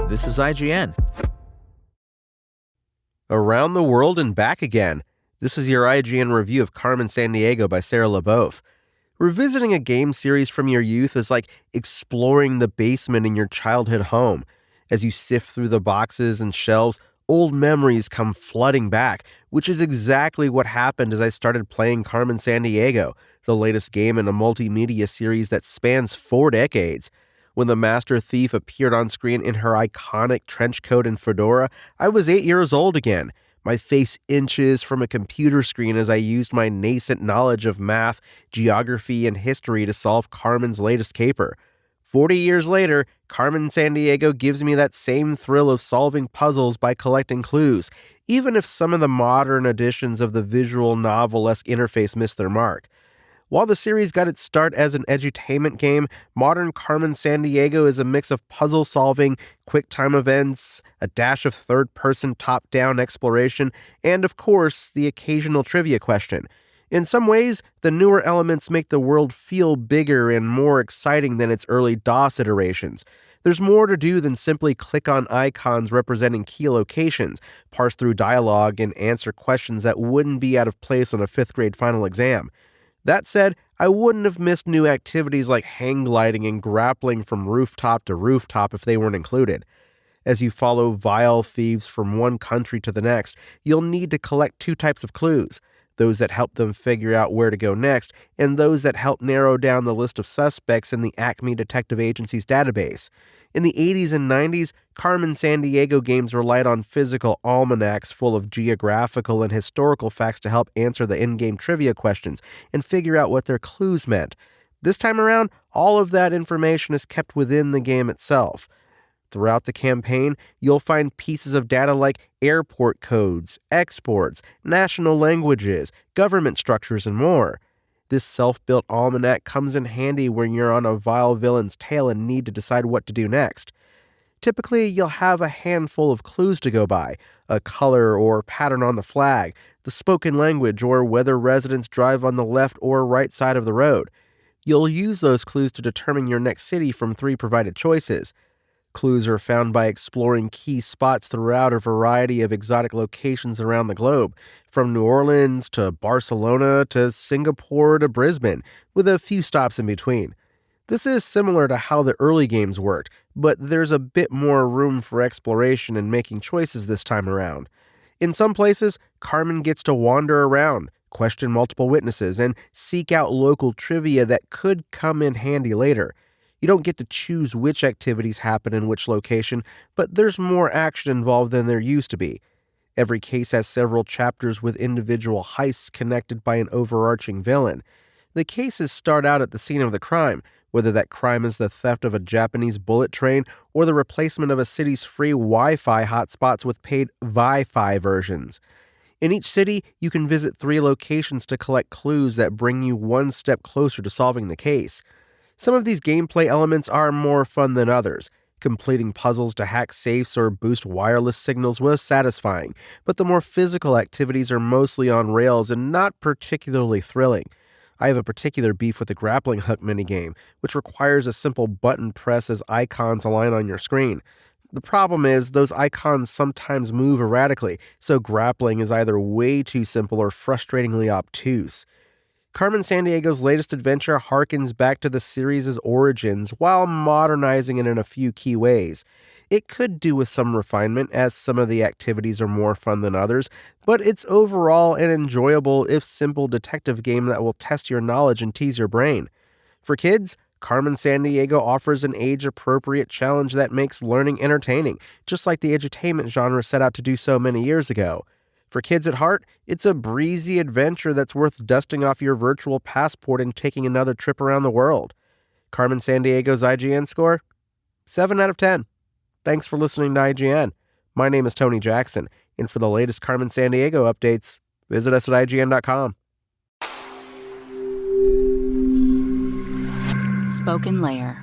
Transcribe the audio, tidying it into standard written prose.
This is IGN. Around the World and Back Again. This is your IGN review of Carmen, Sandiego by Sarah LaBeouf. Revisiting a game series from your youth is like exploring the basement in your childhood home. As you sift through the boxes and shelves, old memories come flooding back, which is exactly what happened as I started playing Carmen Sandiego, the latest game in a multimedia series that spans 4 decades. When the master thief appeared on screen in her iconic trench coat and fedora, I was 8 years old again. My face inches from a computer screen as I used my nascent knowledge of math, geography, and history to solve Carmen's latest caper. 40 years later, Carmen Sandiego gives me that same thrill of solving puzzles by collecting clues, even if some of the modern editions of the visual novel-esque interface miss their mark. While the series got its start as an edutainment game, modern Carmen Sandiego is a mix of puzzle solving, quick-time events, a dash of third-person top-down exploration, and, of course, the occasional trivia question. In some ways, the newer elements make the world feel bigger and more exciting than its early DOS iterations. There's more to do than simply click on icons representing key locations, parse through dialogue, and answer questions that wouldn't be out of place on a 5th-grade final exam. That said, I wouldn't have missed new activities like hang gliding and grappling from rooftop to rooftop if they weren't included. As you follow vile thieves from one country to the next, you'll need to collect 2 types of clues: those that help them figure out where to go next, and those that help narrow down the list of suspects in the Acme Detective Agency's database. In the 80s and 90s, Carmen Sandiego games relied on physical almanacs full of geographical and historical facts to help answer the in-game trivia questions and figure out what their clues meant. This time around, all of that information is kept within the game itself. Throughout the campaign, you'll find pieces of data like airport codes, exports, national languages, government structures, and more. This self-built almanac comes in handy when you're on a vile villain's tail and need to decide what to do next. Typically, you'll have a handful of clues to go by: a color or pattern on the flag, the spoken language, or whether residents drive on the left or right side of the road. You'll use those clues to determine your next city from 3 provided choices. Clues are found by exploring key spots throughout a variety of exotic locations around the globe, from New Orleans to Barcelona to Singapore to Brisbane, with a few stops in between. This is similar to how the early games worked, but there's a bit more room for exploration and making choices this time around. In some places, Carmen gets to wander around, question multiple witnesses, and seek out local trivia that could come in handy later. You don't get to choose which activities happen in which location, but there's more action involved than there used to be. Every case has several chapters with individual heists connected by an overarching villain. The cases start out at the scene of the crime, whether that crime is the theft of a Japanese bullet train or the replacement of a city's free Wi-Fi hotspots with paid Wi-Fi versions. In each city, you can visit 3 locations to collect clues that bring you one step closer to solving the case. Some of these gameplay elements are more fun than others. Completing puzzles to hack safes or boost wireless signals was satisfying, but the more physical activities are mostly on rails and not particularly thrilling. I have a particular beef with the grappling hook minigame, which requires a simple button press as icons align on your screen. The problem is, those icons sometimes move erratically, so grappling is either way too simple or frustratingly obtuse. Carmen Sandiego's latest adventure harkens back to the series' origins while modernizing it in a few key ways. It could do with some refinement, as some of the activities are more fun than others, but it's overall an enjoyable, if simple, detective game that will test your knowledge and tease your brain. For kids, Carmen Sandiego offers an age-appropriate challenge that makes learning entertaining, just like the edutainment genre set out to do so many years ago. For kids at heart, it's a breezy adventure that's worth dusting off your virtual passport and taking another trip around the world. Carmen Sandiego's IGN score? 7 out of 10. Thanks for listening to IGN. My name is Tony Jackson, and for the latest Carmen Sandiego updates, visit us at IGN.com. Spoken Layer.